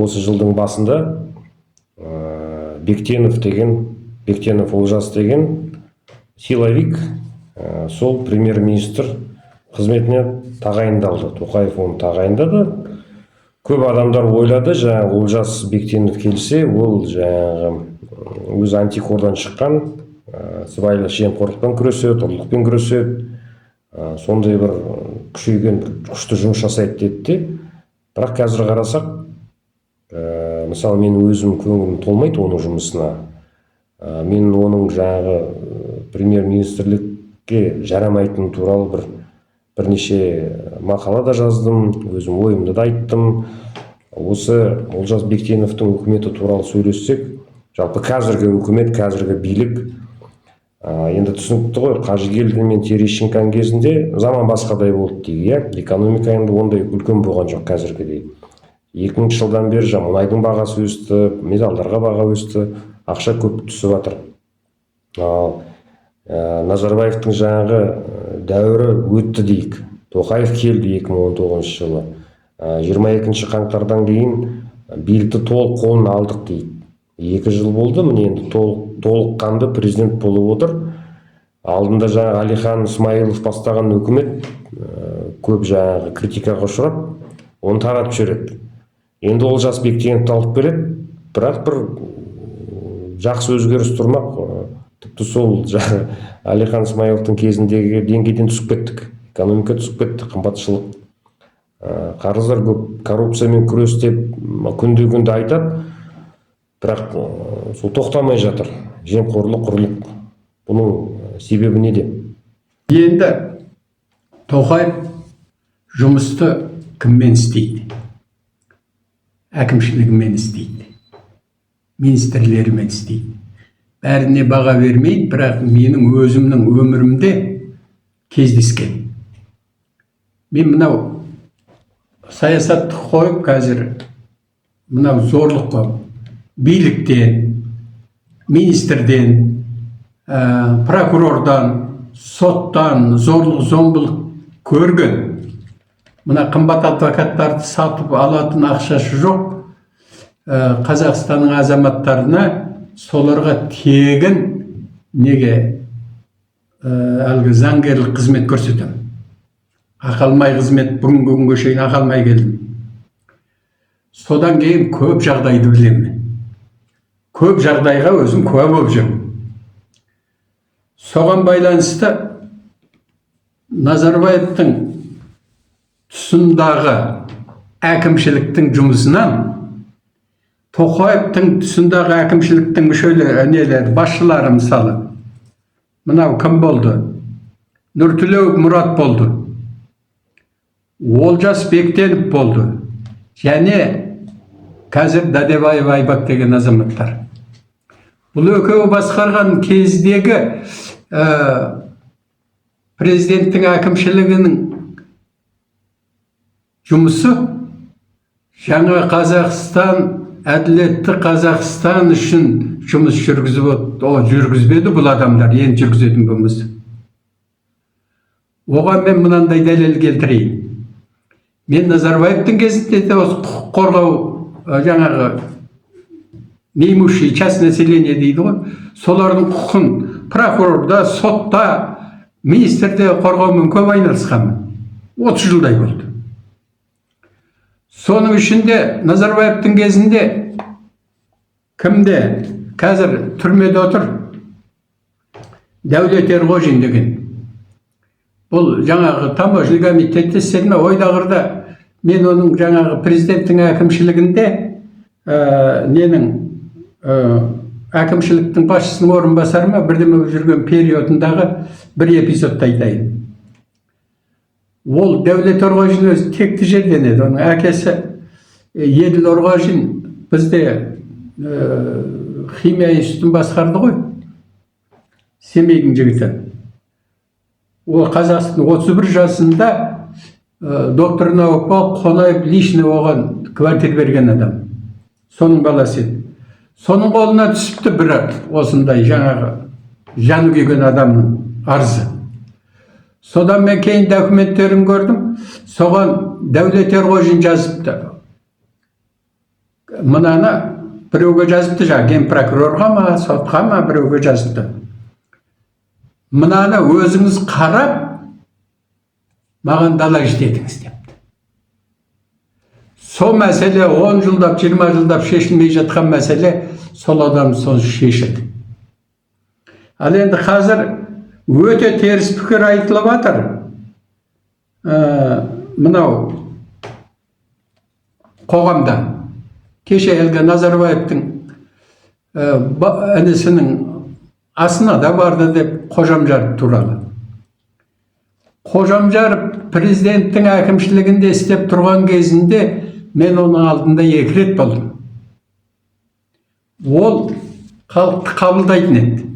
Осы жылдың басында Бектенов Олжас деген силовик сол премьер-министр қызметіне тағайындалды. Тоқаев оны тағайындады. Көп адамдар ойлады, жаңағы Олжас Бектенов келсе, ол жаңағы өз антикордан шыққан сыбайлас жемқорлықпен күреседі, ұрлықпен күреседі, сондай бір күшейген күшті жұмыс жасайды деді. Бірақ қазір қарасақ, мысалы мен өзім көңілім толмайды оның жұмысына. Мен оның жаңағы премьер-министрлікке жарамайтыны туралы бірнеше мақала да жаздым, өзім ойымды да айттым. Осы Олжас Бектеновтың үкіметі туралы сөйлессек, жалпы қазіргі үкімет, қазіргі билік енді түсінікті ғой. Қажыгелді мен Терещенконың кезінде заман басқадай болды дейік, экономика енді ондай үлкен болған жоқ қазіргідей. 2000 жылдан бері мұнайдың бағасы өсті, металдарға баға өсті, ақша көп түсіп жатыр. Назарбаевтың жаңағы дәуірі өтті дейік. Тоқаев келді 2019 жылы. 22 қаңтардан кейін билікті толық қолына алдық дейік. 2 жыл болды, міне енді толыққанды президент болып отыр. Алдында жаңағы Әлихан Смайылов бастаған үкімет көп жаңағы критикаға ұшырап, оны таратып жібереді. Енді Олжас Бектеновті алып келеді, бірақ бір жақсы өзгеріс тұрмақ. Тіпті сол Әлихан Смайыловтың кезіндегі деңгейден түсіп кеттік. Экономика түсіп кетті, қымбатшылық, қарыздар көп, коррупциямен күрес деп күнде айтады. Бірақ сол тоқтамай жатыр. Жемқорлық, ұрлық. Бұның себебі неде? Енді Тоқаев жұмысты кіммен істейді? Әкімшілігімен істейді, министрлерімен істейді. Бәріне баға бермейді, бірақ менің өзімнің өмірімде кездескен. Мен мынау саясатты қойып қазір мынау зорлыққа биліктен, министрден, прокурордан, соттан зорлық-зомбылық көрген, мына қымбат адвокаттарды сатып алатын ақшасы жоқ Қазақстанның азаматтарына, соларға тегін неге әлгі заңгерлік қызмет көрсетем. Ақалмай қызмет, бүгінгі күнге шейін ақалмай келдім. Содан кейін көп жағдайды білемін. Көп жағдайға өзім куә болып жүрмін. Соған байланысты Назарбаевтың тұсындағы әкімшіліктің жұмысынан Тоқаевтың тұсындағы әкімшіліктің мүшелері, басшылары мысалы, мынау кім болды? Нұртілеу Мұрат болды, Олжас Бектенов болды, және қазір Дәдебаев Айбак деген азаматтар. Бұл екеуі басқарған кездегі президенттің әкімшілігінің жұмысы жаңа Қазақстан, әділетті Қазақстан үшін жұмыс жүргізбеді бұл адамдар, енді жүргізетін болмаса. Оған мен мынандай дәлел келтірейін. Мен Назарбаевтың кезінде де осы құқық қорғау жаңағы неимущие часть населения дейді ғой, солардың құқын прокурорда, сотта, министрде қорғаумен көп айналысқанмын. 30 жылдай болды. Соның ішінде Назарбаевтың кезінде кімде қазір түрмеде отыр? Дәулет Ерғожин деген. Бұл жаңағы таможня комитеті істеді ме? Ойдағырда мен оның жаңағы президенттің әкімшілігінде әкімшіліктің басшысының орынбасары ма бірдеме жүрген периодындағы бір эпизодты айтайын. Ол Дәулет Ерғожин өзі текті жерден еді. Оның әкесі Еділ Ерғожин бізде химия институтын басқарды ғой. Семейдің жігіті. Ол Қазақстан 31 жасында доктор наук болып, Қонаев лично оған квартира берген адам. Соның баласы еді. Соның қолына түсіпті бір осындай жаңағы жаны күйген адамның арызы. Содан мен кейін документтерін көрдім. Соған Дәулет Ерғожин жазыпты. мынаны біреуге жазыпты, ген прокурорға ма, сотқа ма біреуге жазыпты. Мынаны өзіңіз қарап, маған дала жететіңіз депті. Сол мәселе 10 жылдап, 20 жылдап шешілмей жатқан мәселе, сол адам соны шешеді. Ал енді қазір өте теріс пікір айтылып жатыр. Мынау қоғамда кеше әлгі Назарбаевтың інісінің асына да барды деп Қожамжаров туралы. Қожамжаров президенттің әкімшілігінде істеп тұрған кезінде мен оның алдында 2 рет болдым. Ол халықты қабылдайтын еді.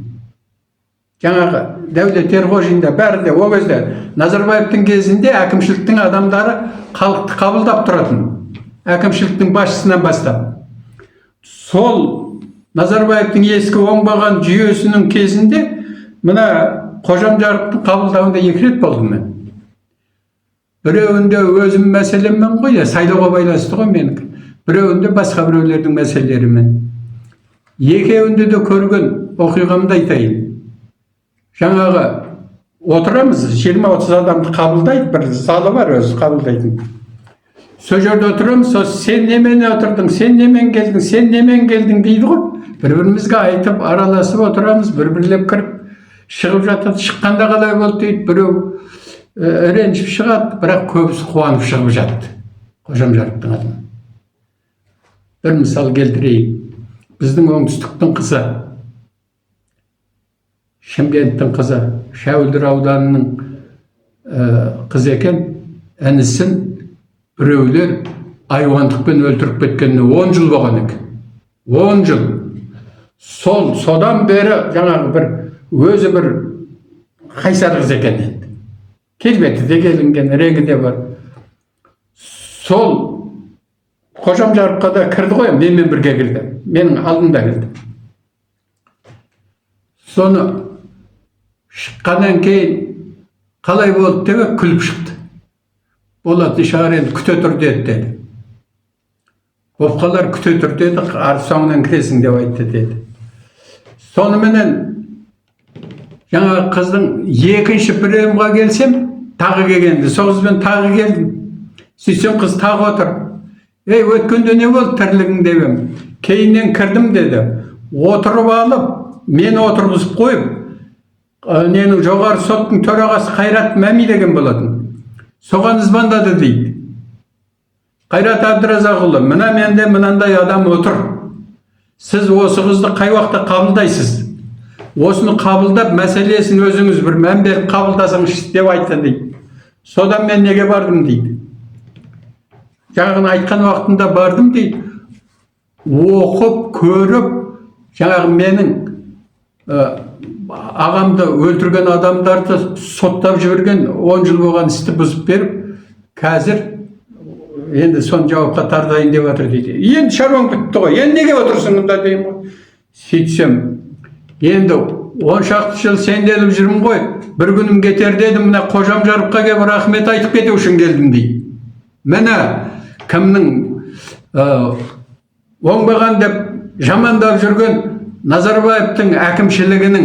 Жаңағы Дәулет Ерғожинда бәрі де о кезде Назарбаевтың кезінде әкімшіліктің адамдары халықты қабылдап тұратын. Әкімшіліктің басшысынан бастап. Сол Назарбаевтың ескі оңбаған жүйесінің кезінде мына Қожамжаровтың қабылдауында 2 рет болдым мен. Біреуінде өзім мәселеммен ғой, сайлауға байланысты ғой менікі. Біреуінде басқа біреулердің мәселелерімен. Екеуінде де көрген оқиғамды айтайын. Жаңағы отырамыз, 20-30 адамды қабылдайды, бір залы бар өзі қабылдайтын. Сол жерде отырамыз, сен немен отырдың, сен немен келдің, сен немен келдің дейді ғой. Бір-бірімізге айтып, араласып отырамыз, бір-бірлеп кіріп, шығып жатады, шыққанда қалай болды дейді, біреу ренжіп шығады, бірақ көбісі қуанып шығып жатты. Қожамжаровтың атынан. Бір мысал келтірейін. Біздің оңтүстіктің қызы, Шымкенттің қызы, Шәуілдір ауданының қызы екен, інісін біреулер айуандықпен өлтіріп кеткеніне 10 жыл болған екен. 10 жыл. Содан бері жаңағы өзі бір қайсар қыз екен енді. Келбеті де келінген, реңі де бар. Сол Қожамжаровқа да кірді ғой, менімен бірге кірді. Менің алдымда кірді. Соны шыққаннан кейін қалай болды деп күліп шықты. Болады шығар енді күте тұр деді. Опқалар күте тұр деді, соңынан кіресің деп айтты деді. Соныменен жаңа қыздың екінші приемға келсем, тағы келгенді. Сол қызбен тағы келдім. Сөйтсем қыз тағы отыр. Өткенде не болды тірлігің дебем. Кейіннен кірдім деді. Отырып алып, мені отырғызып қойып, ненің жоғары соттың төрағасы Қайрат Мәми деген болатын. Соған звондады дейді. Қайрат Әбдіразақұлы, мына менде мынандай адам отыр. Сіз осы қызды қай уақытта қабылдайсыз? Осыны қабылдап, мәселесін өзіңіз бір мән беріп қабылдасаңыз деп айтты дейді. Содан мен неге бардым дейді. Жаңағыны айтқан уақытында бардым дейді. Оқып, көріп, жаңағы менің ағамды өлтірген адамдарды соттап жіберген 10 жыл болған істі бұзып беріп, қазір енді соны жауапқа тартайын деп отыр дейді. Енді шаруаң бітті ғой, енді неге отырсың мұнда деймін ғой. Сөйтсем, енді 10 шақты жыл сенделіп жүрмін ғой, бір күнім кетер дедім, мына Қожамжаровқа келіп рахмет айтып кету үшін келдім дейді. Міне кімнің оңбаған деп жамандап жүрген Назарбаевтың әкімшілігінің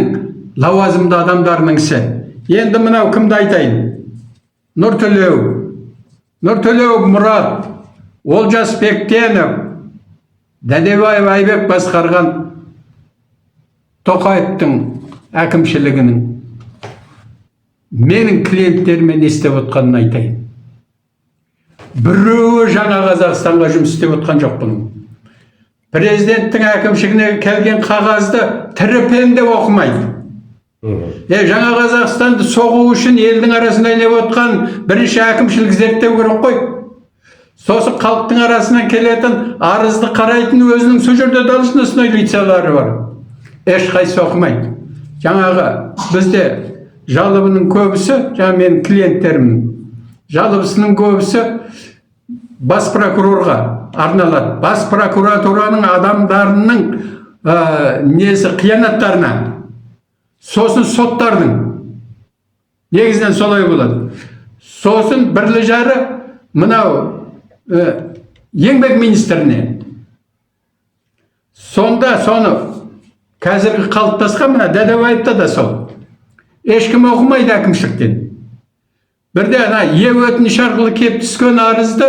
лауазымды адамдарының ісі. Енді мынау кімді айтайын? Нұртілеу Мұрат, Олжас Бектенов, Дәдебаев Айбек басқарған Тоқаевтың әкімшілігінің менің клиенттерімен істеп отқанын айтайын. Біреуі жаңа Қазақстанға жұмыс істеп отқан жоқ бұның. Президенттің әкімшілігіне келген қағазды тірі пенде оқымайды. Жаңа Қазақстанды соғу үшін елдің арасында не отқан бірінші әкімшілік зерттеу керек қой. Сосын халықтың арасынан келетін арызды қарайтын өзінің сол жерде должностной лицалары бар. Ешқайсысы оқымайды. Жаңағы бізде жалобының көбісі, жаңа менің клиенттерімнің жалобысының көбісі бас прокурорға арналады. Бас прокуратураның адамдарының несі қиянаттарына, сосын соттардың негізінен солай болады. Сосын бірлі жары мынау еңбек министріне сонда соны қазіргі қалыптасқан мына Дәдебаевта да сол. Ешкім оқымайды әкімшіліктен. Бірде ана өтініш арқылы кеп түскен арызды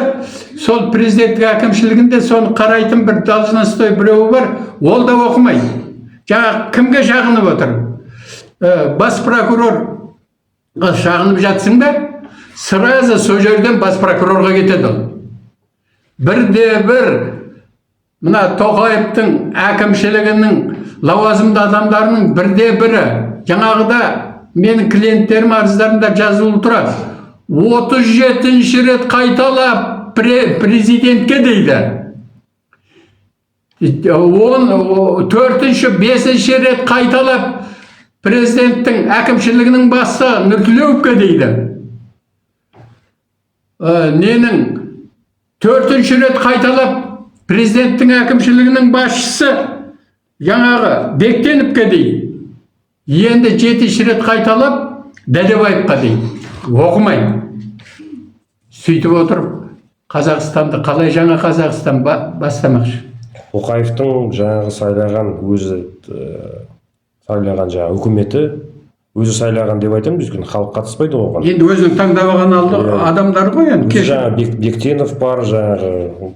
сол президенттік әкімшілігінде соны қарайтын бір должностной біреуі бар, ол да оқымайды. Жаңа кімге жағынып отыр? Бас прокурор шағынып жатсың да, сразу сол жерден бас прокурорға кетеді ол. Бірде-бір мына Тоқаевтың әкімшілігінің лауазымды адамдарының бірде-бірі жаңағыда менің клиенттерім арыздарында жазулы тұрады. 37 рет қайталап президентке дейді. 4-5 рет қайталап президенттің әкімшілігінің басы Нұртілеуовке дейді. Ненің 4-ші рет қайталап президенттің әкімшілігінің басшысы жаңағы Бектеновке дейді. Енді 7-ші рет қайталап Дәдебаевқа дейді. Оқымайды. Сөйтіп отырып, Қазақстанды қалай жаңа Қазақстан бастамақшы? Тоқаевтың жаңағы сайлаған өзі сайлаған жаңағы үкіметі өзі сайлаған деп айтамын, өйткені халық қатыспайды оған. Енді өзінің таңдап алған адамдар ғой енді. Жаңағы Бектенов бар, жаңағы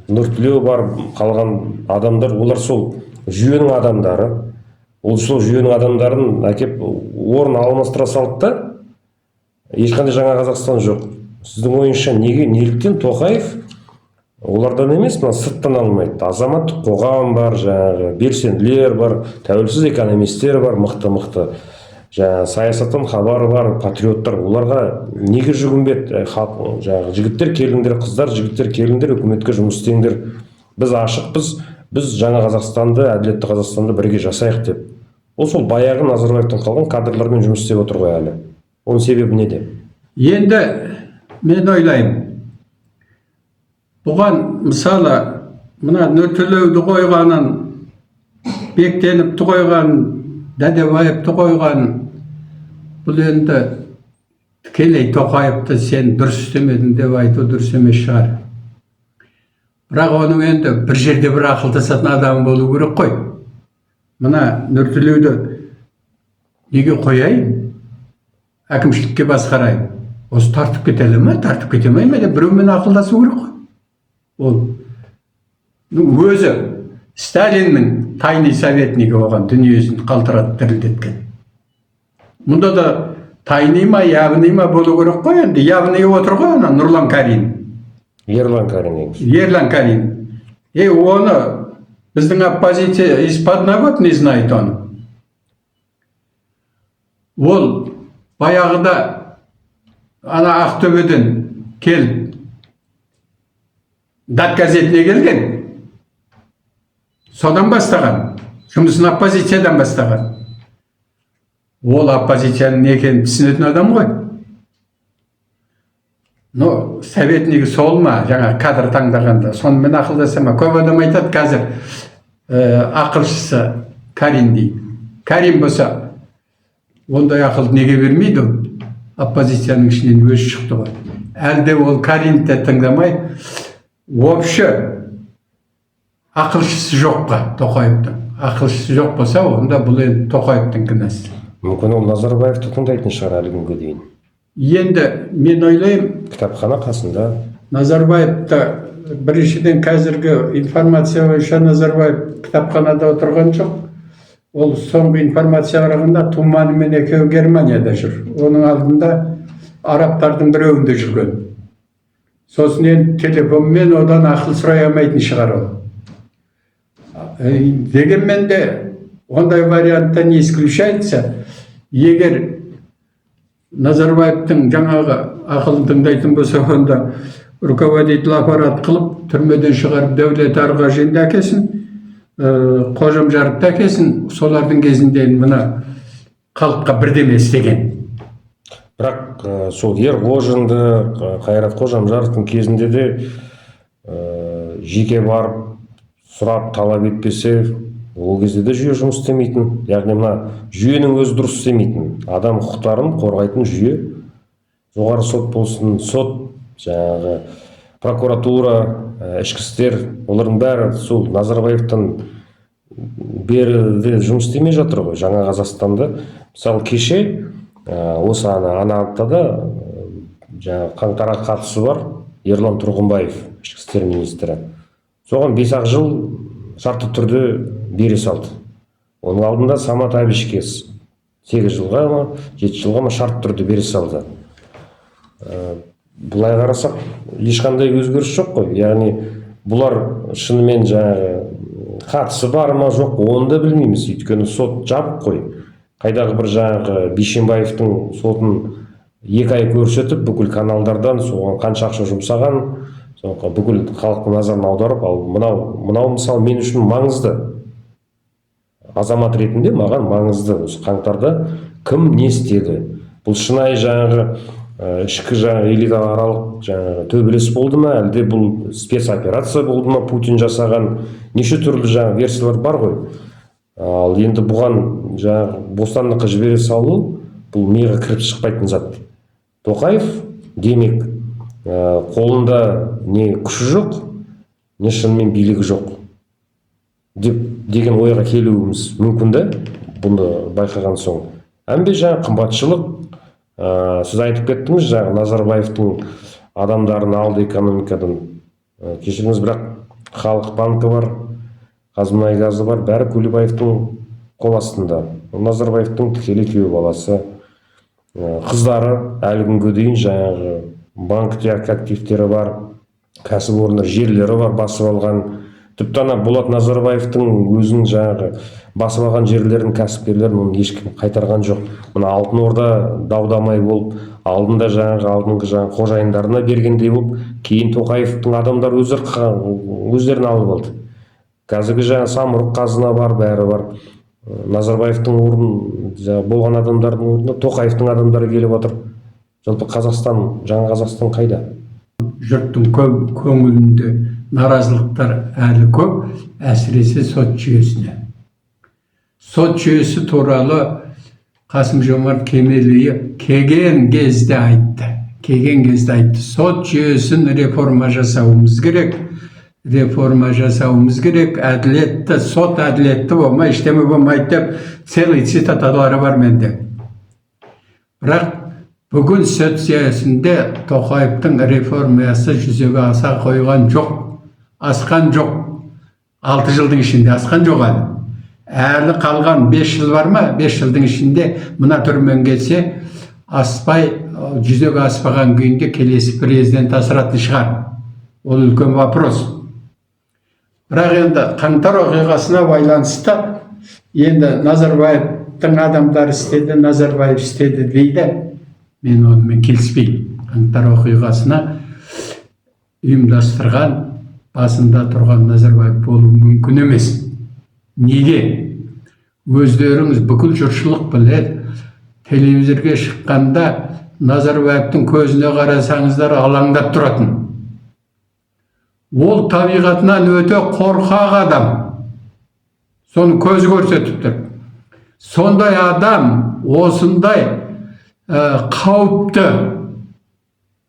Нұртілеу бар, қалған адамдар, олар сол жүйенің адамдары. Ол сол жүйенің адамдарын әкеп орын алмастыра салды да, ешқандай жаңа Қазақстан жоқ. Сіздің ойыңызша неліктен Тоқаев олардан емес, мына сырттан алмайды? Азаматтық қоғам бар, жаңағы белсенділер бар, тәуелсіз экономистер бар, мықты жаңағы саясаттан хабары бар патриоттар. Оларға неге жүгінбеді? Жаңағы жігіттер келіңдер, қыздар, жігіттер келіңдер, үкіметке жұмыс істеңдер. Біз ашықпыз, біз жаңа Қазақстанды, әділетті Қазақстанды бірге жасайық деп. Ол сол баяғы Назарбаевтан қалған кадрлармен жұмыс істеп отыр ғой әлі. Оның себебі неде? Енді мен ойлаймын, бұған мысалы мына Нұртілеуді қойғанын, Бектеновті қойғанын, Дәдебаевты қойғанын, бұл енді тікелей Тоқаевты сен дұрыс істемедің деп айту дұрыс емес шығар. Бірақ оның енді бір жерде бір ақылдасатын адам болу керек қой. Мына Нұртілеуді неге қояйын? Әкімшілікке басқарайын. Осы тартып кетелі ме, тартып кетемей ме деп біреумен ақылдасу керек қой. Ол өзі Сталиннің тайный советнигі оған дүниесін қалтыратып дірілдеткен. Мұнда да тайный ма, явный ма болу керек қой енді. Явный отыр ғой ана Нұрлан Карин. Ерлан Карин. Ерлан Карин. Оны біздің оппозиция из подноготной знает оны. Ол баяғыда ана Ақтөбеден келіп Дат газетіне келген. Содан бастаған. Жұмысын оппозициядан бастаған. Ол оппозицияның не екенін түсінетін адам ғой. Советнигі сол ма, жаңа кадр таңдағанда, сонымен ақылдаса ма? Көп адам айтады қазір ақылшысы Карин дейді. Карин болса, ондай ақылды неге бермейді? Оппозицияның ішінен өзі шықты ғой. Әлде ол Каринді тыңдамай, вообще ақылшысы жоқ па Тоқаевтың? Ақылшысы жоқ болса, онда бұл енді Тоқаевтың кінәсі. Мүмкін ол Назарбаевты тыңдайтын шығар әлі күнге дейін. Енді мен ойлаймын, кітапхана қасында. Назарбаевты біріншіден қазіргі информация бойынша Назарбаев кітапханада отырған жоқ. Ол соңғы информацияға қарағанда Туманымен екеуі Германияда жүр. Оның алдында арабтардың біреуінде жүрген. Сосын енді телефонмен одан ақыл сұрай алмайтын шығар ол. Дегенмен де ондай вариантта не исключается, егер Назарбаевтың жаңағы ақылын тыңдайтын болса, онда руководитель аппарат қылып, түрмеден шығарып Дәулет Арғажинді әкесін, Қожамжарықты әкесін, солардың кезінде мына халыққа бірдеме істеген. Бірақ сол Ерғожинді, Қайрат Қожамжаровтың кезінде де жеке барып сұрап талап етпесе, ол кезде де жүйе жұмыс істемейтін. Яғни мына жүйенің өзі дұрыс істемейтін. Адам құқықтарын қорғайтын жүйе, жоғары сот болсын, сот, жаңағы прокуратура, ішкі істер, олардың бәрі сол Назарбаевтан беріде жұмыс істемей жатыр ғой. Жаңа Қазақстанды мысалы кеше осы ана аптада жаңа қаңтарға қатысы бар Ерлан Тұрғынбаев, ішкі істер министрі. Соған 5-ақ жыл шартты түрде бере салды. Оның алдында Самат Әбішке 8 жылға ма 7 жылға ма шартты түрде бере салды. Бұлай қарасақ ешқандай өзгеріс жоқ қой. Яғни бұлар шынымен жаңағы қатысы бар ма жоқ, оны да білмейміз. Өйткені сот жабық қой. Қайдағы бір жаңағы Бишімбаевтың сотын 2 ай көрсетіп, бүкіл каналдардан соған қанша ақша жұмсаған, бүкіл халықтың назарын аударып, ал мынау мысалы мен үшін маңызды. Азамат ретінде маған маңызды. Осы қаңтарда кім не істеді? Бұл шынайы жаңағы ішкі жаңағы элитааралық жаңағы төбелес болды ма, әлде бұл спецоперация болды ма, Путин жасаған? Неше түрлі жаңағы версиялар бар ғой. Ал енді бұған жаңағы бостандыққа жібере салу бұл миға кіріп шықпайтын зат. Тоқаев демек қолында не күші жоқ, не шынымен билігі жоқ деген ойға келуіміз мүмкін да, бұны байқаған соң. Әмбе жаңа қымбатшылық, сіз айтып кеттіңіз, жаңа Назарбаевтың адамдарын алды экономикадан. Кешіріңіз, бірақ Халық банкі бар, Қазмұнайгазы бар, бәрі Көлебаевтың қол астында. Назарбаевтың тікелей күйеу баласы, қыздары әлі күнге дейін жаңағы банкте активтері бар, кәсіпорындар, жерлері бар, басып алған. Тіпті ана Болат Назарбаевтың өзінің жаңағы басып алған жерлерін, кәсіпкерлерін оны ешкім қайтарған жоқ. Мына Алтын Орда дау-дамай болып, алдында алдыңғы қожайындарына бергендей болып, кейін Тоқаевтың адамдар өздерін алып алды. Қазіргі самұрық қазына бар, бәрі бар. Назарбаевтың орнын болған адамдардың орнына Тоқаевтың адамдары келіп отыр. Жалпы Қазақстан, жаңа Қазақстан қайда? Жұрттың көңілінде наразылықтар әлі көп, әсіресе сот жүйесіне. Сот жүйесі туралы Қасым-Жомарт Кемелұлы келген кезде айтты. Сот жүйесін реформа жасауымыз керек. Әділетті, сот әділетті болмай, ештеме болмайды деп целый цитаталары бар менде. Бірақ бүгін сот жүйесінде Тоқаевтың реформасы жүзеге аса қойған жоқ, асқан жоқ. 6 жылдың ішінде асқан жоқ әлі. Әлі қалған 5 жыл бар ма? 5 жылдың ішінде мына түрмен келсе, аспай, жүзеге аспаған күйінде келесі президент асыратын шығар. Ол үлкен вопрос. Бірақ енді қаңтар оқиғасына байланысты енді Назарбаевтың адамдары істеді, Назарбаев істеді дейді. Мен онымен келіспеймін. Қаңтар оқиғасына ұйымдастырған, басында тұрған Назарбаев болуы мүмкін емес. Неге? Өздеріңіз бүкіл жұртшылық біледі. Телевизорге шыққанда Назарбаевтың көзіне қарасаңыздар алаңдап тұратын. Ол табиғатынан өте қорқақ адам. Соны көз көрсетіп тұр. Сондай адам, осындай қауіпті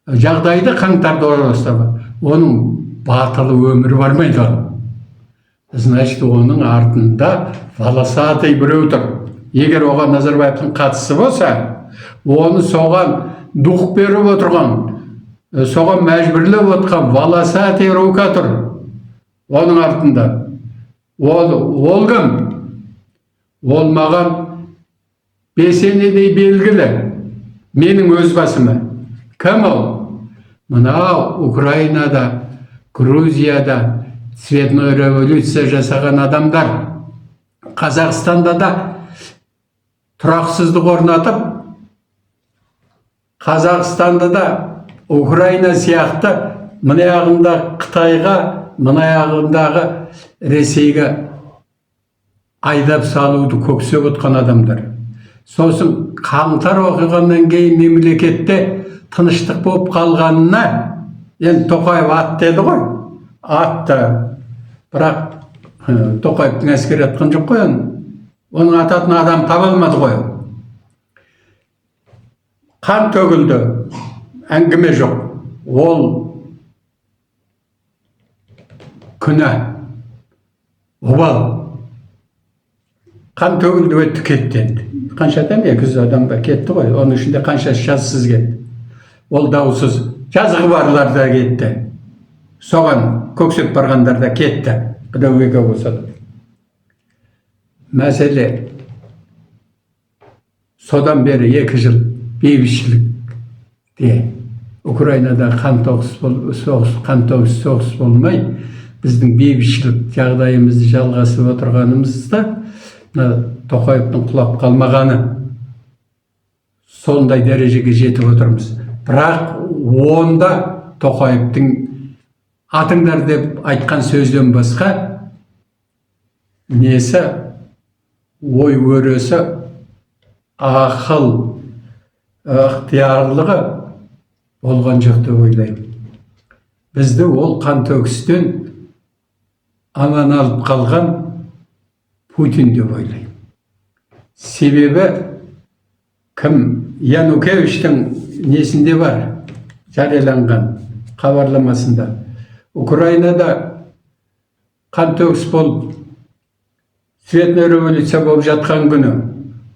жағдайды қаңтарда орналастырды. Оның батылы өмірі бармайды. Значит, оның артында волосатый біреу тұр. Егер оған Назарбаевтың қатысы болса, оны соған дух беріп отырған, соған мәжбүрлеп отқан волосатый рука тұр. Оның артында. Ол кім? Ол маған бесенедей белгілі. Менің өз басыма. Кім ол? Мына Украинада, Грузияда цветной революция жасаған адамдар. Қазақстанда да тұрақсыздық орнатып, Қазақстанда да Украина сияқты мына жағында Қытайға, мына жағындағы Ресейге айдап салуды көксеп отқан адамдар. Сосын қаңтар оқиғаннан кейін мемлекетте тыныштық болып қалғанына, енді Тоқаев ат деді ғой, атты. Бірақ Тоқаевтың әскері атқан жоқ қой, оның ататын адам таба алмады ғой. Қан төгілді, әңгіме жоқ. Ол күнә, обал. қан төгілді өтті кетті енді. Қанша адам? 200 адам ба кетті ғой. Оның ішінде қаншасы жазықсыз кетті. Ол даусыз. Жазығы барлар да кетті. Соған көксеп барғандар да кетті. Біреуге болса да. Мәселе содан бері 2 жыл бейбітшілікте Украинада соғыс болмай, біздің бейбітшілік жағдайымызды жалғасып отырғанымызда Тоқаевтың құлап қалмағаны сондай дәрежеге жетіп отырмыз. Бірақ онда Тоқаевтың атыңдар деп айтқан сөзден басқа несі, ой өресі, ақыл, ықтиярлығы болған жоқ деп ойлаймын. Бізді ол қан төгістен аман алып қалған Путин деп ойлаймын. Себебі кім? Янукевичтің несінде бар, жарияланған хабарламасында. Украинада қан төгіс болып, цветная революция болып жатқан күні,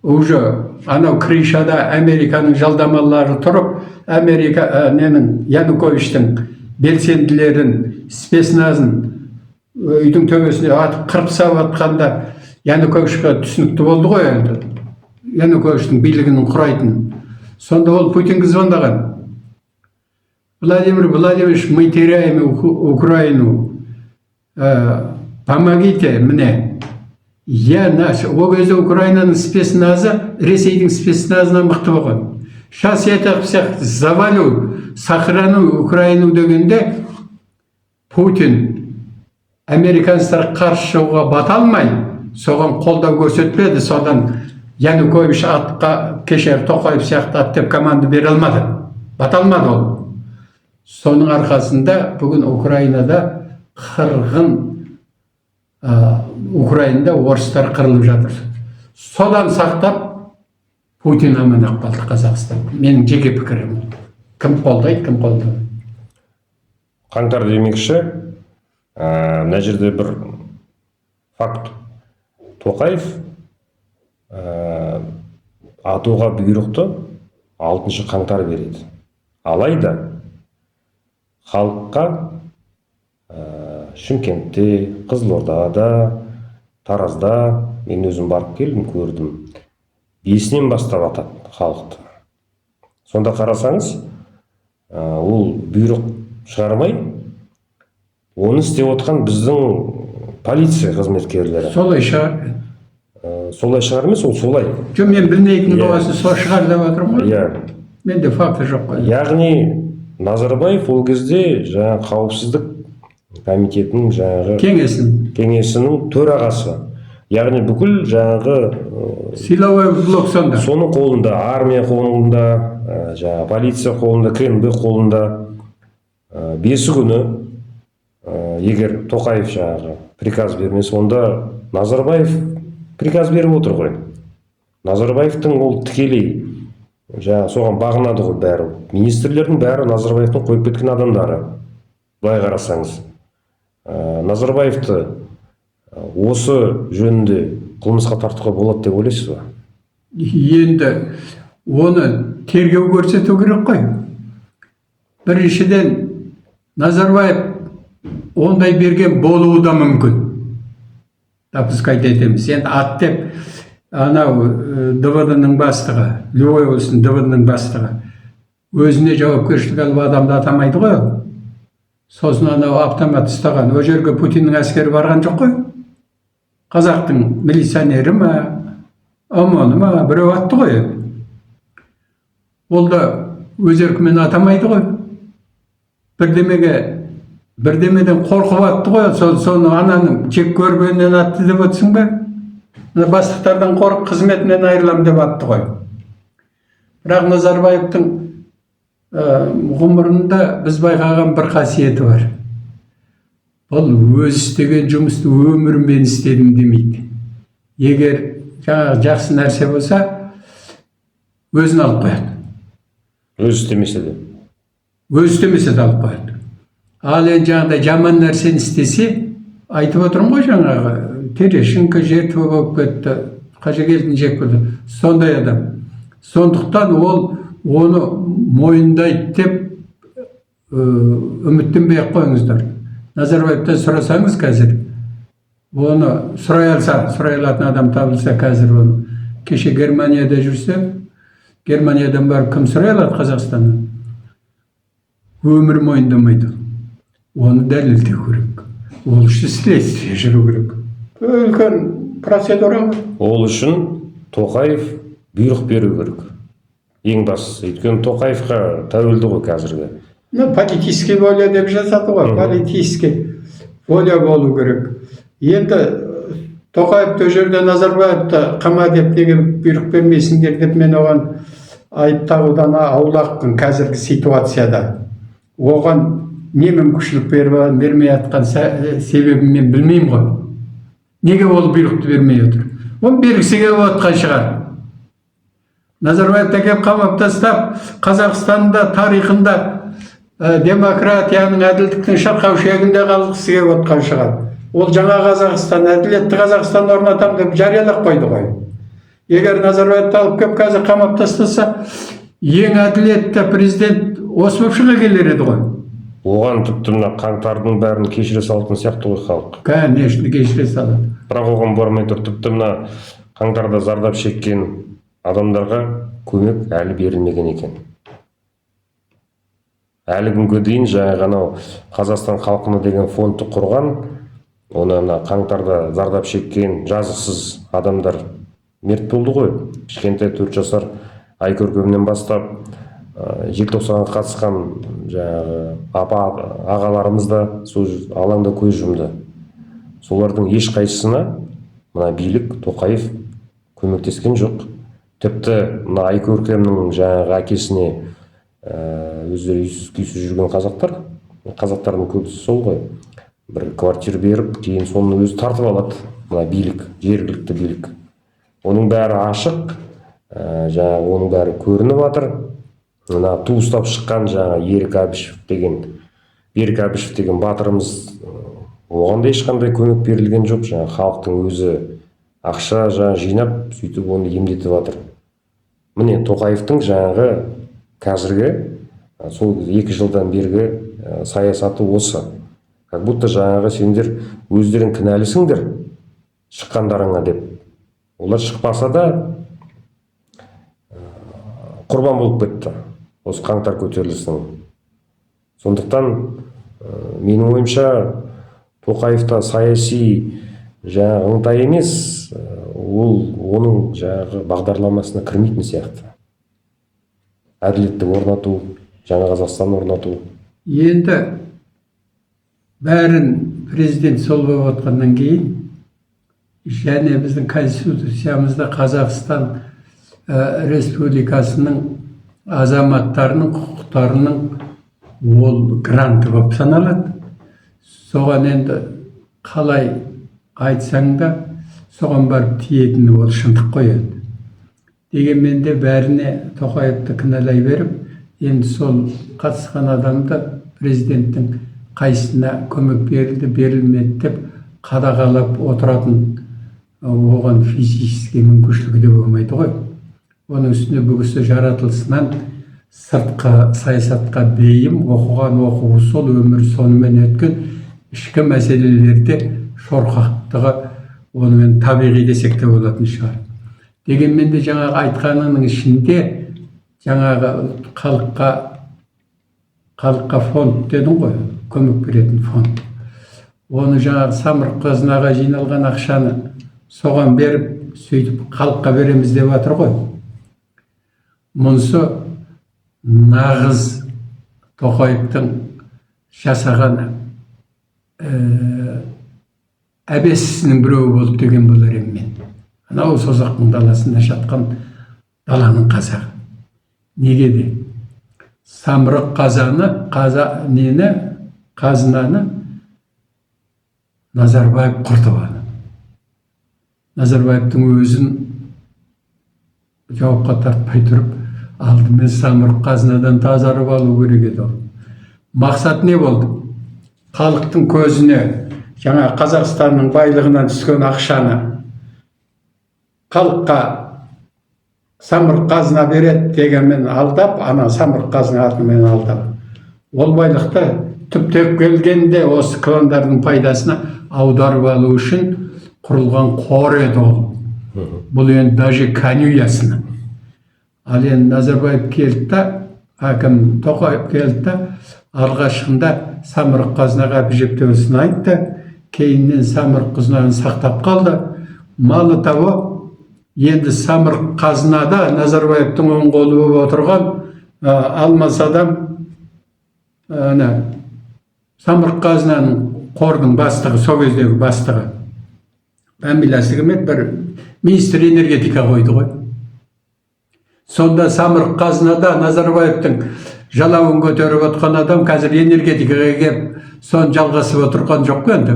уже анау Кришада Американың жалдамалары тұрып, Януковичтің белсенділерін, спецназын үйдің төбесіне атып қырып салып атқанда Януковичқа түсінікті болды ғой енді. Януковичтің билігінің құрайтын. Сонда ол Путинге звондаған. Владимир Владимирович, мы теряем Украину. Помогите мне. Ол кезде Украинаның спецназы Ресейдің спецназынан мықты болған. Сейчас я так всех завалю, сохраню Украину дегенде Путин американецтер қарсы шығуға бата алмай, соған қолдау көрсетпеді. Содан Янукович атқа кешер Тоқаев сияқты ат деп команда бере алмады. Бата алмады ол. Соның арқасында бүгін Украинада Украинада орыстар қырылып жатыр. Содан сақтап Путин аман қалды Қазақстан. Менің жеке пікірім. Кім қолдайды, кім қолдайды. Қаңтар демекші, мына жерде бір факт. Тоқаев атуға бұйрықты 6 қаңтар береді. Алайда халыққа Шымкентте, Қызылордада, Таразда, мен өзім барып келдім, көрдім. 5-нен бастап атады халықты. Сонда қарасаңыз, ол бұйрық шығармай, оны істеп отқан біздің полиция қызметкерлері. Солай шығар. Солай шығар емес, ол солай. Жоқ, мен білмейтін болғасын сол шығар деп отырмын ғой. Менде факты жоқ қой. Яғни Назарбаев ол кезде жаңа қауіпсіздік комитетінің жаңағы кеңесінің төрағасы. Яғни бүкіл жаңағы силовой блок сонда. Соның қолында, армия қолында, жаңа полиция қолында, КНБ қолында. 5 күні егер Тоқаев жаңағы приказ бермесе, онда Назарбаев приказ беріп отыр ғой. Назарбаевтың ол тікелей жаңа соған бағынады ғой бәрі. Министрлердің бәрі Назарбаевтың қойып кеткен адамдары. Былай қарасаңыз, Назарбаевты осы жөнінде қылмысқа тартуға болады деп ойлайсыз ба? Енді оны тергеу көрсету керек қой. Біріншіден Назарбаев ондай берген болуы да мүмкін. Допускать етеміз. Енді ат деп анау ДВД-ның бастығы, любой болсын ДВД-ның бастығы өзіне жауапкершілік алып адамды атамайды ғой. Сосын анау автомат ұстаған. О жерге Путиннің әскері барған жоқ қой. Қазақтың милиционері ма, ОМОНы ма, біреу атты ғой. Ол да өз еркімен атамайды ғой. Бірдемеден қорқып атты ғой. Соны ананың жек көргеннен атты деп отырсың ба? Бастықтардан қорқып қызметінен айырылам деп атты ғой. Бірақ Назарбаевтың ғұмырында біз байқаған бір қасиеті бар. Ол өз істеген жұмысты өміріммен істедім демейді. Егер жақсы нәрсе болса, өзін алып қояды. Өз істемесе де? Өз істемесе де алып қояды. Ал енді жаңағыдай жаман нәрсені істесе, айтып отырмын ғой жаңағы, Терешенко жертва болып кетті, қажыгелдин жек көрді. Сондай адам. Сондықтан ол оны мойындайды деп үміттенбей ақ қойыңыздар. Назарбаевтан сұрасаңыз қазір, оны сұрай алатын адам табылса қазір оны. Кеше Германияда жүрсе, Германиядан барып кім сұрай алады Қазақстаннан? Өмір мойындамайды. Оны дәлелдеу керек. Ол үшін следствие жүру керек. Үлкен процедура. Ол үшін Тоқаев бұйрық беру керек. Ең бастысы. Өйткені Тоқаевқа тәуелді ғой қазіргі. Политический воля деп жазады ғой. Политический воля болу керек. Енді Тоқаев ол жерде Назарбаевты қама деп неге бұйрық бермейсіңдер деп мен оған айып тағудан аулақпын қазіргі ситуацияда. Оған не мүмкіншілік бермей жатқан себебін мен білмеймін ғой. Неге ол бұйрықты бермей отыр? Оны бергісі келіп отқан шығар. Назарбаевты келіп қамап тастап, Қазақстанда тарихында демократияның, әділдіктің шырқаушегінде қалғысы келіп отқан шығар. Ол жаңа Қазақстан, әділетті Қазақстан орнатам деп жариялап қойды ғой. Егер Назарбаевты алып келіп қазір қамап тастаса, ең әділетті президент осы болып шыға келер еді ғой. Оған тіпті мына қаңтардың бәрін кешіре салатын сияқты ғой халық. Конечно, кешіре салады. Бірақ оған бармай тұр. Тіпті мына қаңтарда зардап шеккен адамдарға көмек әлі берілмеген екен. Әлі күнге дейін жаңағы Қазақстан халқына деген фондты құрған, оны мына қаңтарда зардап шеккен жазықсыз адамдар мерт болды ғой. Кішкентай 4 жасар Айкөркемнен бастап желтоқсанға қатысқан жаңағы ағаларымыз да сол алаңда көз жұмды. Солардың ешқайсысына мына билік Тоқаев көмектескен жоқ. Тіпті мына Айкөркемнің жаңағы әкесіне өздері үйсіз жүрген қазақтардың көбісі сол ғой. Бір квартира беріп, кейін соны өзі тартып алады. Мына билік, жергілікті билік. Оның бәрі ашық, жаңағы оның бәрі көрініп жатыр. Мына ту ұстап шыққан жаңа Берік Әбішев деген батырымыз, оған да ешқандай көмек берілген жоқ. Жаңа халықтың өзі ақша жинап, сөйтіп оны емдетіп жатыр. Міне Тоқаевтың жаңағы қазіргі сол 2 жылдан бергі саясаты осы. Как будто жаңағы сендер өздерің кінәлісіңдер шыққандарыңа деп. Олар шықпаса да құрбан болып кетті осы қаңтар көтерілісінің. Сондықтан менің ойымша Тоқаевта саяси жаңағы ыңғай емес, ол оның жаңағы бағдарламасына кірмейтін сияқты. Әділетті орнату, жаңа Қазақстан орнату. Енді бәрін президент сол болып отқаннан кейін, және біздің конституциямызда Қазақстан Республикасының азаматтарының құқықтарының ол гранты болып саналады. Соған енді қалай айтсаң да соған барып тиетіні ол шындық қояды. Дегенмен де бәріне Тоқаевты кінәлай беріп, енді сол қатысқан адамды президенттің қайсына көмек берілді, берілмеді деп қадағалап отыратын оған физически мүмкіншілігі де болмайды ғой. Оның үстіне бүгісі жаратылысынан сыртқы саясатқа бейім, оқыған оқуы сол, өмір сонымен өткен, ішкі мәселелерде шорқақтығы онымен табиғи десек те болатын шығар. Дегенмен де жаңағы айтқанының ішінде жаңағы халыққа фонд дедің ғой, көмек беретін фонд. Оны жаңағы самұрық қазынаға жиналған ақшаны соған беріп, сөйтіп халыққа береміз деп жатыр ғой. Мұнысы нағыз Тоқаевтың жасаған әбесінің біреуі болып деген болар едім мен. Анау созақтың даласында жатқан даланың қазағы. Неге де? Самұрық қазынаны Назарбаев құртып алды. Назарбаевтың өзін жауапқа тартпай тұрып, алдымен самұрық қазынадан тазарып алу керек еді. Мақсат не болды? Халықтың көзіне жаңа Қазақстанның байлығынан түскен ақшаны халыққа самұрық қазына береді дегенмен алдап, ана самұрық қазына атымен алдап. Ол байлықты түптеп келгенде осы кландардың пайдасына аударып алу үшін құрылған қор еді ол. Бұл енді даже конюясына. Ал енді Назарбаев келді да, әкім Тоқаев келді да, алғашқында самұрық қазынаға әбжептеуісін айтты, кейіннен самұрық қазынаны сақтап қалды. Малы того, енді самұрық қазынада Назарбаевтың оң қолы болып отырған Алмас адам, самұрық қазынаның қордың бастығы, сол кездегі бастығы, фамилиясы кім еді, бір министр энергетика қойды ғой. Сонда самұрық қазынада Назарбаевтың жалауын көтеріп отқан адам қазір энергетикаға келіп, соны жалғасып отырған жоқ қой енді.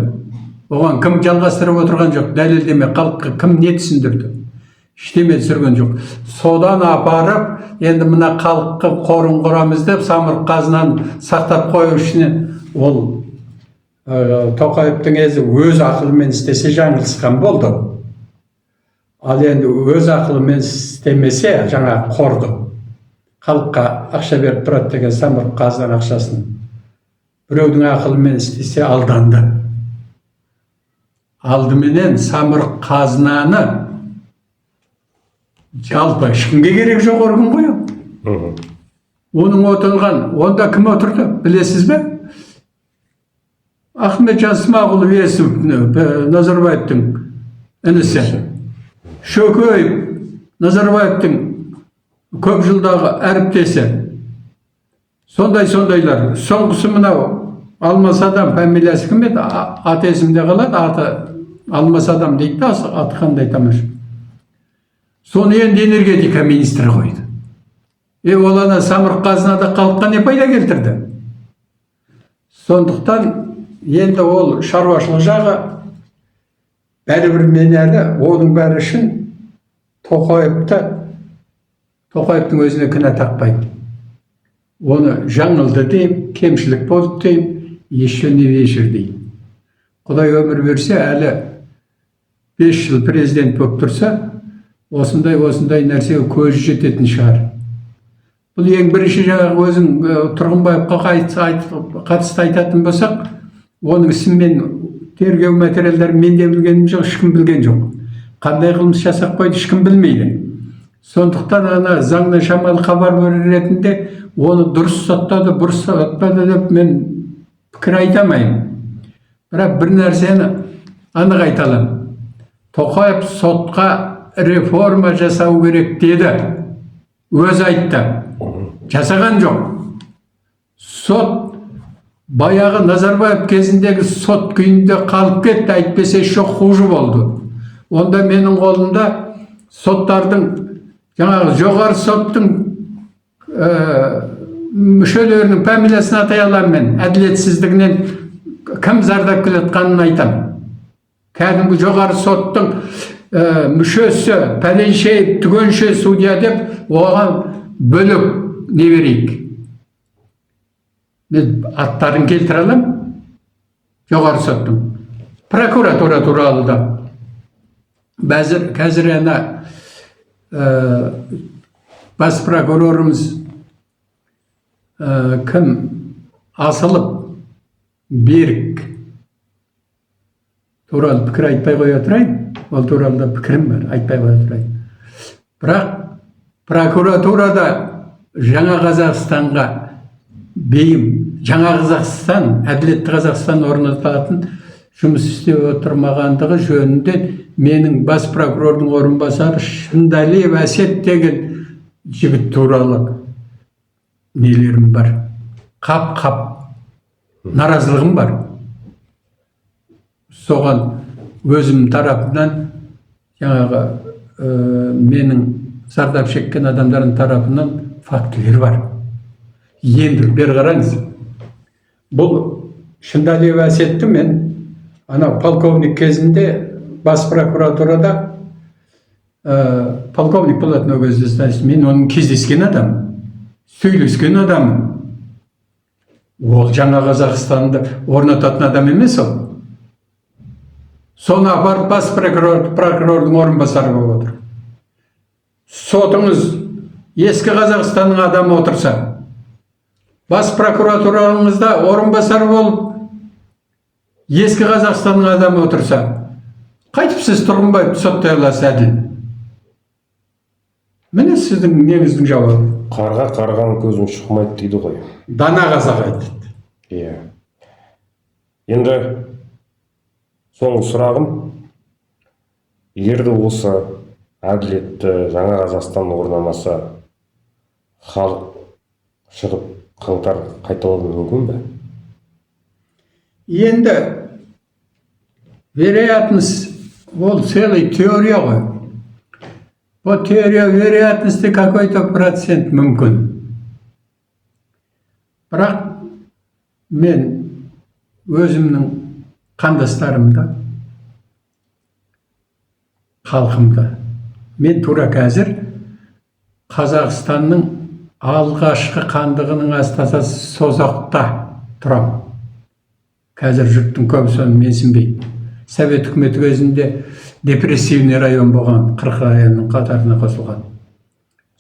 Оған кім жалғастырып отырған жоқ, дәлелдеме, халыққа кім не түсіндірді? Ештеме түсірген жоқ. Содан апарып, енді мына халыққа қорын құрамыз деп, самұрық қазынаны сақтап қою үшін ол Тоқаевтың өз ақылымен істесе жаңылысқан болды. Ал енді өз ақылымен істемесе жаңа қорды, халыққа ақша беріп тұрады деген самұрық қазына ақшасын біреудің ақылымен істесе алданды. Алдыменен самұрық қазынаны жалпы ешкімге керек жоқ орган ғой. Оның отырған, онда кім отырды, білесіз бе? Ахметжан Смағұлов Есімов, Назарбаевтың інісі. Шөкеев, Назарбаевтың көп жылдағы әріптесі. Сондайлар. Соңғысы мынау Алмас адам, фамилиясы кім еді? Аты есімде қалады, аты Алмас адам дейді, аты қандай тамаша. Соны енді энергетика министрі қойды. Ол ана самұрық қазынада халыққа не пайда келтірді? Сондықтан енді ол шаруашылық жағы бәрібір мен әлі оның бәрі үшін Тоқаевтың өзіне кінә тақпайды. Оны жаңылды дейм, кемшілік болды дейм, еще не вечер дейм. Құдай өмір берсе, әлі 5 жыл президент болып тұрса, осындай нәрсеге көзі жететін шығар. Бұл ең бірінші жаңағы өзің Тұрғынбаевқа қатысты айтатын болсақ, оның ісімен тергеу материалдарын мен де білгенім жоқ, ешкім білген жоқ. Қандай қылмыс жасап қойды, ешкім білмейді. Сондықтан ана заңнан шамалы хабар берер ретінде оны дұрыс соттады, бұрыс соттады деп мен пікір айтамаймын. Бірақ бір нәрсені анық айта аламын. Тоқаев сотқа реформа жасау керек деді. Өз айтты. Жасаған жоқ. Сот баяғы Назарбаев кезіндегі сот күйінде қалып кетті, әйтпесе шоқ хуже болды. Онда менің қолымда соттардың, жаңағы жоғары соттың мүшелерінің фамилиясын атай аламын мен. Әділетсіздігінен кім зардап келетқанын айтам. Кәдімгі жоғары соттың мүшесі, пәленше, түгенше судья деп, оған бөліп не берейік. Мен аттарын келтіре алам. Жоғары соттың. Прокуратура туралы да. Қазір бас прокурорымыз кім? Асылып, Берік туралы пікір айтпай қоя тұрайын. Ол туралы да пікірім бар, айтпай қоя тұрайын. Бірақ прокуратурада жаңа Қазақстанға бейім, жаңа Қазақстан, әділетті Қазақстан орнататын жұмыс істеп отырмағандығы жөнінде менің бас прокурордың орынбасары Шындалиев Әсет деген жігіт туралы нелерім бар. Қап наразылығым бар. Соған өзім тарапынан, жаңағы менің зардап шеккен адамдардың тарапынан фактілер бар. Енді бері қараңыз. Бұл Шындалиев Әсетті мен ана полковник кезінде бас прокуратурада полковник болатын ол кезде, мен оның кездескен адам, сөйлескен адам. Ол жаңа Қазақстанды орнататын адам емес ол. Соны апарып бас прокурордың орынбасары болып отыр. сотыңыз ескі Қазақстанның адамы отырса, бас прокуратураңызда орынбасар болып ескі Қазақстанның адамы отырса, қайтып сіз Тұрғынбаевты соттай аласыз әділ? Міне сіздің негіздің жауабы. Қарға қарған көзін шықмайды дейді ғой. Дана қазақ айтады. Иә. Енді соңғы сұрағым, егер де осы әділетті жаңа Қазақстан орнамаса, халық шығып қаңтар қайталауы мүмкін бе? Енді вероятность, ол целый теория ғой. По теория вероятности какой-то процент мүмкін. Бірақ мен өзімнің қандастарымда, халқымда, мен тура қазір Қазақстанның алғашқы хандығының астаса созақта тұрам. Қазір жұрттың көбісі оны менсінбейді. Совет үкіметі кезінде депрессивный район болған, 40 районның қатарына қосылған.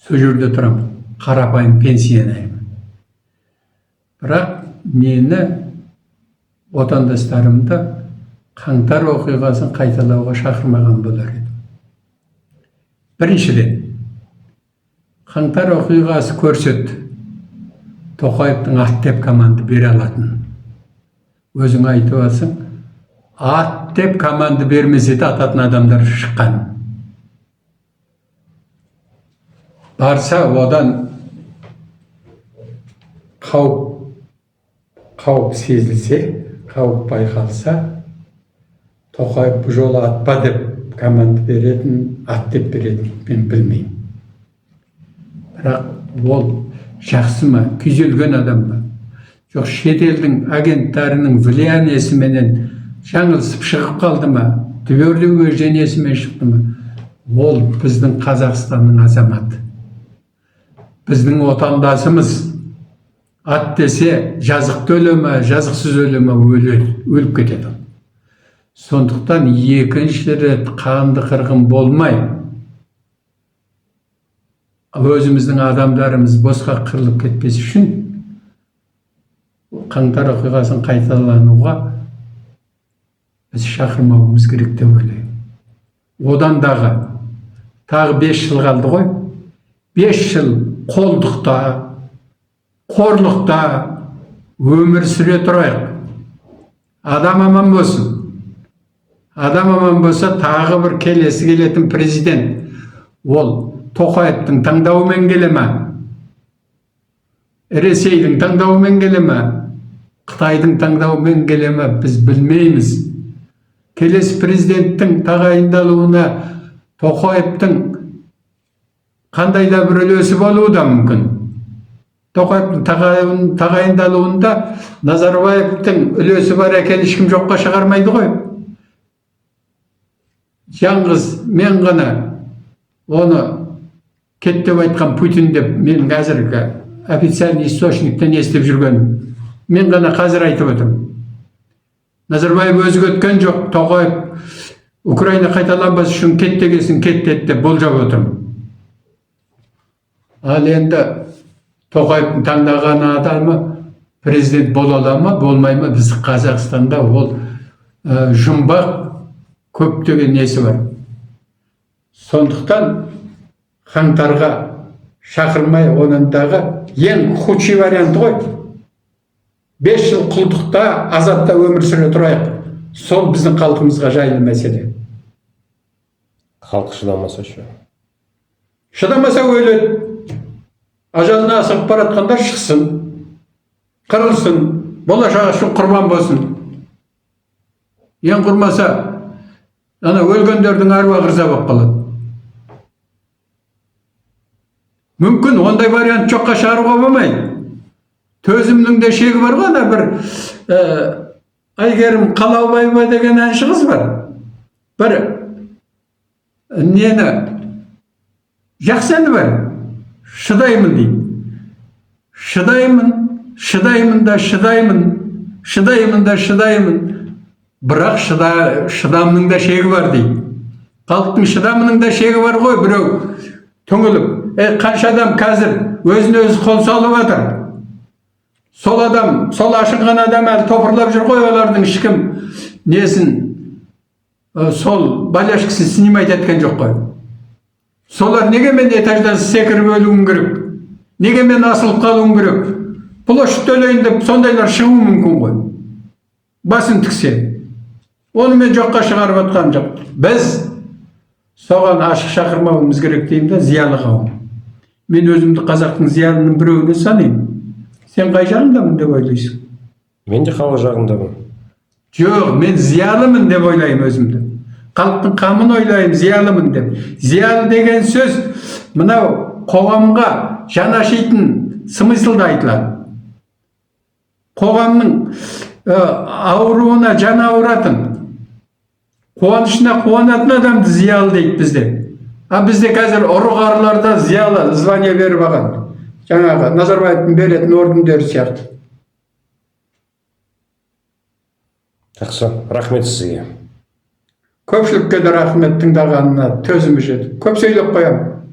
Сол жерде тұрам, қарапайым пенсионермін. Бірақ мені отандастарымды қаңтар оқиғасын қайталауға шақырмаған болар еді. Біріншіден, қаңтар оқиғасы көрсетті, Тоқаевтың ат деп команда бере алатын. Өзің айтып алсың, ат деп команда бермесе де ататын адамдар шыққан. Барса, одан қауіп сезілсе, қауіп байқалса, Тоқаев бұл жолы атпа деп команда беретін, ат деп беретін, мен білмеймін. Бірақ ол жақсы ма, күйзелген адам ба? Жоқ, шетелдің агенттарының влияниесіменен жаңылысып шығып қалды ма, твердігі женесімен шықты ма? Ол біздің Қазақстанның азаматы. Біздің отандасымыз. Ат десе, жазықты өлі ма, жазықсыз өлі ма, өліп кетеді. Сондықтан екінші рет қанды қырғын болмай, өзіміздің адамдарымыз босқа қырылып кетпес үшін қаңтар оқиғасын қайталануға біз шақырмауымыз керек деп ойлаймын. Одан тағы 5 жыл қалды ғой. 5 жыл қолдықта, қорлықта өмір сүре тұрайық. Адам аман болсын. Адам аман болса, тағы бір келесі келетін президент ол Тоқаевтың таңдауымен келе ме? Ресейдің таңдауымен келе ме? Қытайдың таңдауымен келе ме? Біз білмейміз. Келесі президенттің тағайындалуына Тоқаевтың қандай да бір үлесі болуы да мүмкін. Тоқаевтың тағайындалуында Назарбаевтың үлесі бар екенін ешкім жоққа шығармайды ғой. Жаңғыз мен ғана оны кет деп айтқан Путин деп мен қазіргі официальный источниктен естіп жүрген. Мен ғана қазір айтып отырмын. Назарбаев өзі өткен жоқ. Тоқаев Украина қайталанбас үшін кет дегесін кет деп болжап отырмын. Ал енді Тоқаевтың таңдаған адамы президент бола ала ма, болмай ма? Біз Қазақстанда ол жұмбақ көптеген несі бар. Сондықтан қаңтарға шақырмай, онындағы ең худший вариант ғой. 5 жыл құлдықта, азапта өмір сүре тұрайық. Сол біздің халқымызға жайлы мәселе. Халық шыдамаса ше? Шыдамаса өледі. Ажалына асығып баратқандар шықсын, қырылсын, болашағы үшін құрбан болсын. Ең құрмаса, ана өлгендердің аруағы риза болып қалады. Мүмкін ондай вариант жоққа шығаруға болмайды. Төзімнің де шегі бар ғой, ана бір Айгерім Қалаубаева деген әнші қыз бар. Бір нені жақсы әні бар. Шыдаймын дейді. Шыдаймын да шыдаймын. Бірақ шыдамның да шегі бар дейді. Халықтың шыдамының да шегі бар ғой. Біреу түңіліп, қанша адам қазір өзіне өзі қол салып жатыр. Сол адам, сол ашынған адам әлі топырлап жүр ғой, олардың ешкім несін, сол баляшкасын снимать еткен жоқ қой. Солар неге мен этаждан секіріп өлуім керек? Неге мен асылып қалуым керек? Площадь төлейін деп сондайлар шығуы мүмкін ғой. Басын тіксе. Оны мен жоққа шығарып атқаным жоқ. Біз соған ашық шақырмауымыз керек деймін да, зиялы қауым. Мен өзімді қазақтың зиялының біреуіне санаймын. Сен қай жағындамын деп ойлайсың? Мен де халық жағындамын. Жоқ, мен зиялымын деп ойлаймын өзімді. Халықтың қамын ойлаймын, зиялымын деп. Зиялы деген сөз мынау қоғамға жан ашитын смыслда айтылады. Қоғамның ауруына жан ауыратын, қуанышына қуанатын адамды зиялы дейді бізде. Бізде қазір ұры-қарыларда зиялы звание беріп алған. Жаңағы Назарбаевтың беретін ордендері сияқты. Жақсы, рахмет сізге. Көпшілікке де рахмет, тыңдағанына төзімі жетіп. Көп сөйлеп қоямын.